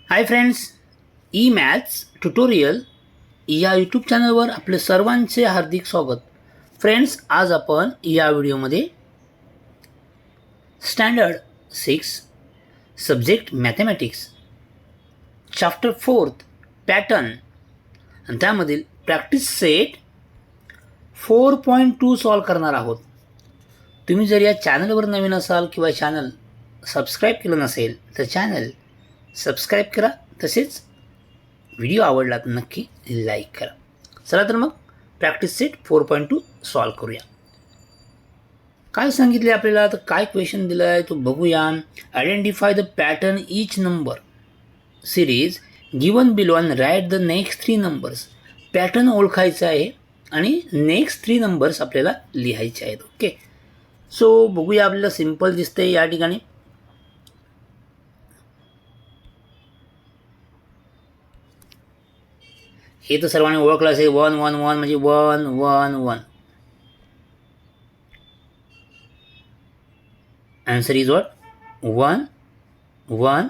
Hi friends, E maths tutorial या YouTube चॅनलवर आपले सर्वांचे हार्दिक स्वागत. फ्रेंड्स, आज आपण या व्हिडिओमध्ये standard 6 subject mathematics chapter 4 pattern आणि त्यामधील प्रॅक्टिस सेट 4.2 सॉल्व करणार आहोत. तुम्ही जर या चॅनलवर नवीन असाल किंवा चॅनल सबस्क्राईब केलं नसेल तर चॅनल सबस्क्राईब करा. तसेच व्हिडिओ आवडला तर नक्की लाईक करा. चला तर मग प्रॅक्टिस सेट 4.2 सॉल्व करूया. काय सांगितले आपल्याला, तर काय क्वेश्चन दिला आहे तो बघूया. Identify the pattern each number series given below and write the next 3 numbers. Pattern ओळखायचा आहे आणि नेक्स्ट 3 नंबर्स आपल्याला लिहायचे आहेत. ओके, सो बघूया. आपल्याला सिम्पल दिसते या ठिकाणी. हे तर सर्वांनी ओळखलं असेल. 1 1 1 म्हणजे 1 1 1. Answer is what 1 1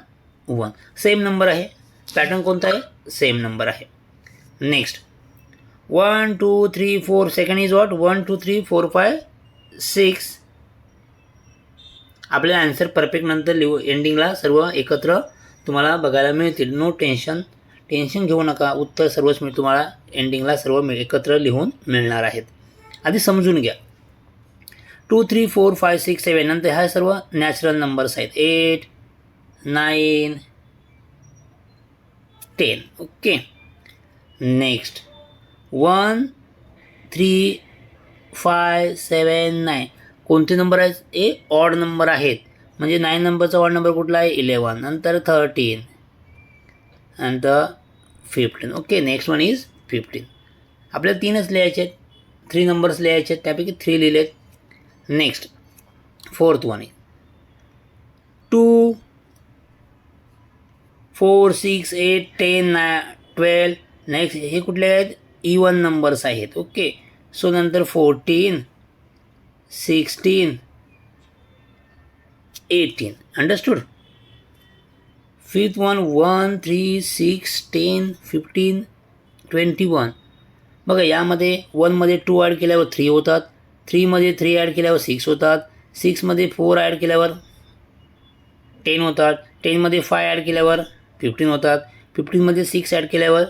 1. Same number आहे. पॅटर्न कोणता आहे? सेम नंबर आहे. नेक्स्ट 1 2 3 4. Second is what 1 2 3 4 5 6. आपल्याला आन्सर परफेक्ट नंतर लिहू. एंडिंगला सर्व एकत्र तुम्हाला बघायला मिळतील. नो टेन्शन घेऊ नका. उत्तर सर्वच मिळेल तुम्हाला. एंडिंगला सर्व एकत्र लिहून मिळणार आहेत. आधी समजून घ्या. 2 3 4 5 6 7 नंतर ह्या सर्व नॅचरल नंबर्स आहेत. 8 9 10. Okay, next 1 3 5 7 9. कोणते नंबर आहेत? हे ऑड नंबर आहेत. म्हणजे 9 नंबरचा ऑड नंबर कुठला आहे? 11. नंतर 13 नंतर 15. Okay, next one is 15. आपल्याला 3च लिहायचे आहेत. 3 नंबर्स लिहायचे आहेत. त्यापैकी 3 लिहिलेत. Next fourth one is 2 4 6 8 10 12. Next हे कुठले आहेत? इवन नंबर्स आहेत. ओके, सो नंतर 14 16 18. अंडरस्टूड. Fifth one 1 3 6 10 15 21. बघा, यामध्ये 1मध्ये 2 ॲड केल्यावर 3 होतात. 3मध्ये 3 ॲड केल्यावर 6 होतात. 6मध्ये 4 ॲड केल्यावर 10 होतात. 10मध्ये 5 ॲड केल्यावर 15 होतात. 15मध्ये 6 ॲड केल्यावर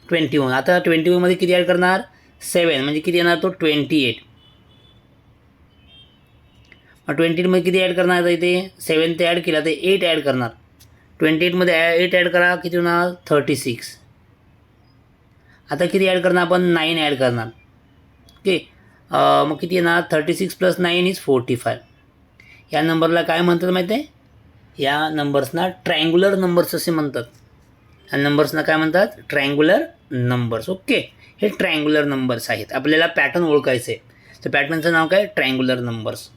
21. आता 21मध्ये किती ॲड करणार? 7. म्हणजे किती येणार? तो 28. मग 28मध्ये किती ॲड करणार? इथे 7 ते ॲड केला तर 8 ॲड करणार. 28मध्ये 8 ॲड करा, किती होणार? 36. आता किती ॲड करणार आपण? 9 ॲड करणार. ओके, मग किती येणार? 36 + 9 इज 45. या नंबरला काय म्हणतात माहिती आहे? या नंबर्सना ट्रायंग्युलर नंबर्स असे म्हणतात. या नंबर्सना काय म्हणतात? Triangular numbers. ओके, हे ट्रायंग्युलर नंबर्स आहेत. आपल्याला पॅटर्न ओळखायचे आहे. तर पॅटर्नचं नाव काय? Triangular numbers.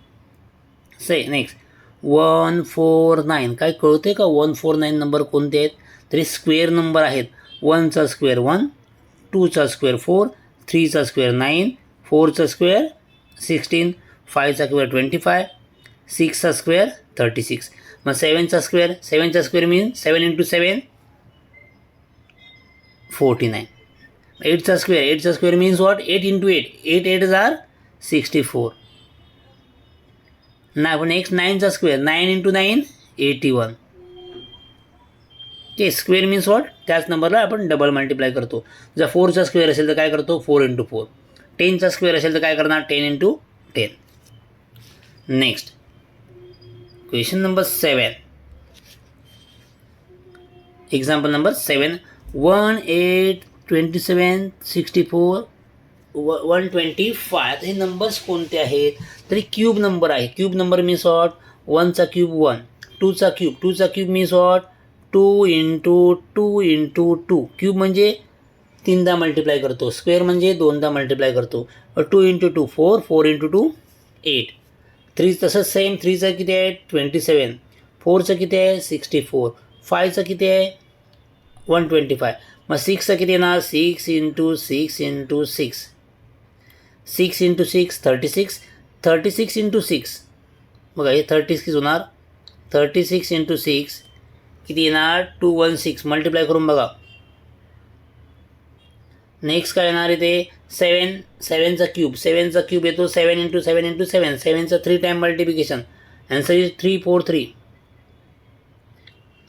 नेक्स्ट 1 4 9. काय कळते का 1 4 9 नंबर कोणते आहेत? तरी स्क्वेअर नंबर आहेत. 1चा स्क्वेअर 1, 2चा स्क्वेअर 4, 3चा स्क्वेअर 9, 4चा स्क्वेअर 16, 5चा स्क्वेअर 25, 6चा स्क्वेअर 36. मग 7चा स्क्वेअर मीन 7 × 7 49. 8चा square means what? 8 × 8. 8 8 are 64. Next 9चा स्क्वेअर 9 × 9 81. ते स्क्वेअर मीन्स वॉट? त्याच नंबरला आपण डबल मल्टिप्लाय करतो. जर 4चा स्क्वेअर असेल तर काय करतो? 4 × 4. 10चा स्क्वेअर असेल तर काय करणार? 10 × 10. Next question number 7. Example number 7. 1 8 27 64 125. हे नंबर्स कोणते आहेत? तरी क्यूब नंबर आहे. Cube number means what? 1चा क्यूब 1, 2चा क्यूब मीन्स वॉट? 2 × 2 × 2. क्यूब म्हणजे 3दा मल्टिप्लाय करतो. स्क्वेअर म्हणजे 2दा मल्टिप्लाय करतो. 2 × 2 4, 4 × 2 8. 3 तसंच सेम. 3चा किती आहे? 27. 4चं किती आहे? 64. 5चं किती आहे? 125. मग 6चं किती येणार? 6 × 6 × 6. 6 × 6 36. 36 × 6. बघा, हे 36 होणार. 36 × 6 किती येणार 216 मल्टिप्लाय करून बघा. नेक्स्ट काय येणार इथे 7चा क्यूब येतो 7 × 7 × 7 7चं 3 टाइम मल्टिप्लिकेशन. Answer is 343.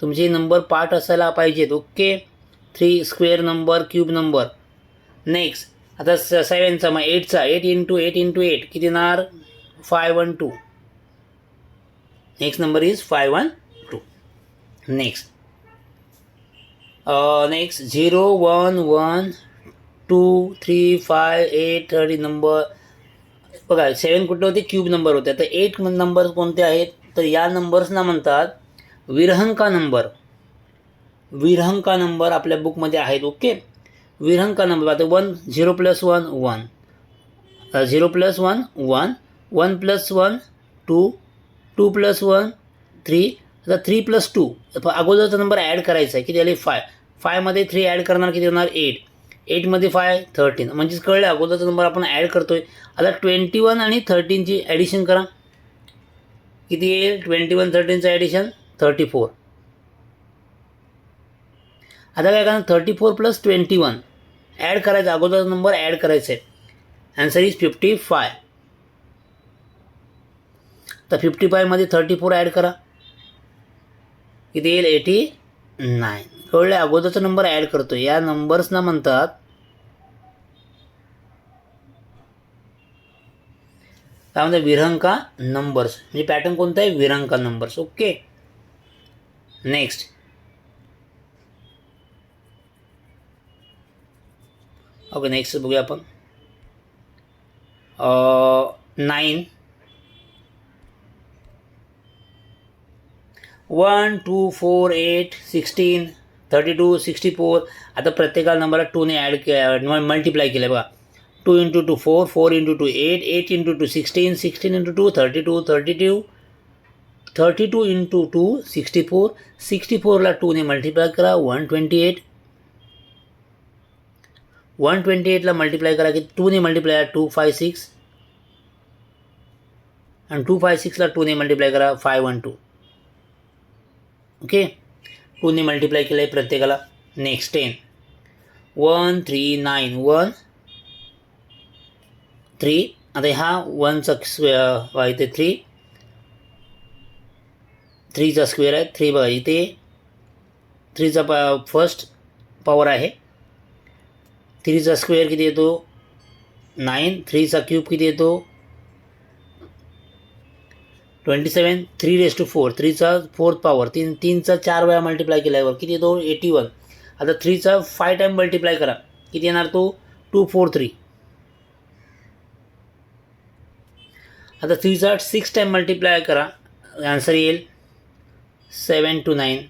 तुमचे नंबर पार्ट असायला पाहिजेत. Okay 3 square number cube number. Next आता 7चा मग 8चा 8 × 8 × 8 किती येणार 512. Next number is 512. Next 0 1 1 2 3 5 8 30 number बघा. 7 कुठले होते क्यूब नंबर होते. आता 8 नंबर कोणते आहेत तर या नंबर्सना म्हणतात विरहंका नंबर. विरहंका नंबर आपल्या बुकमध्ये आहेत. Okay Virahanka number. आता 1 0 + 1 1 0 + 1 1 1 + 1 2 2 + 1 3. आता 3 + 2 अगोदरचा नंबर ॲड करायचा आहे. किती आले 5. 5 मध्ये 3 ॲड करणार किती होणार 8. 8 मध्ये 5 13. म्हणजेच कळलं अगोदरचा नंबर आपण ॲड करतोय. आता 21 आणि 13ची ॲडिशन करा. किती येईल 21 13चं ॲडिशन 34. आता काय करणार 34 + 21 ॲड करायचा. अगोदरचा नंबर ॲड करायचा आहे. Answer is 55. तर 55 मध्ये 34 ॲड करा. किती येईल 89. कळलं अगोदरचा नंबर ॲड करतो. या नंबर्सना म्हणतात काय म्हणतात विरहंका नंबर्स. म्हणजे पॅटर्न कोणता आहे Virahanka numbers. Okay next okay next बघूया आपण 9 1 2 4 8 16 32 64. आता प्रत्येकाला नंबरला 2ने ॲड मल्टिप्लाय केलं बघा. 2 × 2 4 4 × 2 8 8 × 2 16 16 × 2 32 32 32 × 2 64 64ला 2ने मल्टिप्लाय करा 128. 128ला मल्टिप्लाय करा की 2ने मल्टिप्लाय 256 आणि 256ला 2ने मल्टिप्लाय करा 512. ओके 2ने मल्टिप्लाय केलं आहे प्रत्येकाला. नेक्स्ट 10 1 3 9 1 3. आता हा 1चा इथे 3चा स्क्वेअर आहे 3 बघा इथे 3चा फर्स्ट पॉवर आहे. 3चा स्क्वेअर किती येतो 9. 3चा क्यूब किती येतो 27. 3⁴ 3चा 4th पॉवर 3चा 4 वेळा मल्टिप्लाय केल्यावर किती येतो 81. आता 3चा 5 टाइम मल्टिप्लाय करा किती येणार तो 243. आता 3चा 6 टाइम मल्टिप्लाय करा आन्सर येईल 729.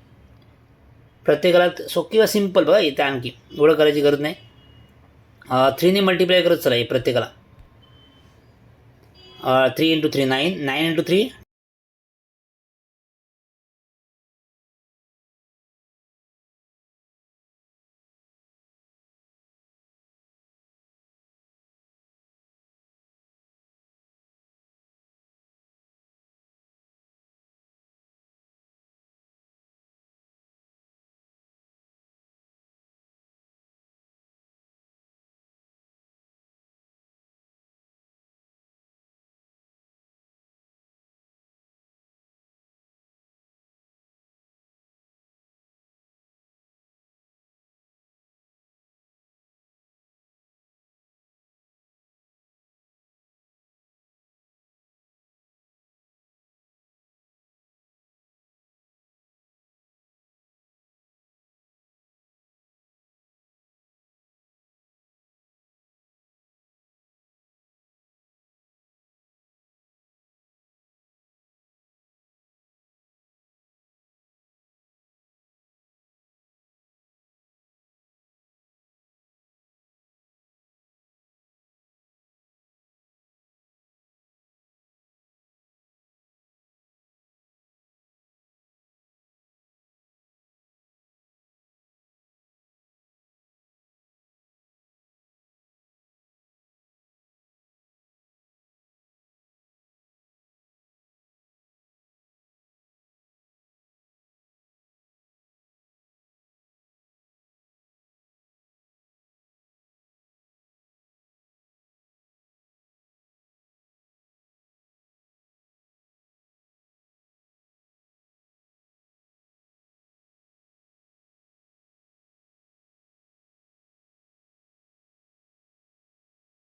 प्रत्येकाला किंवा सिम्पल बघा इथे आणखी एवढं करायची गरज नाही. 3ने मल्टिप्लाय करत चला हे प्रत्येकाला. 3 × 3 9 9 × 3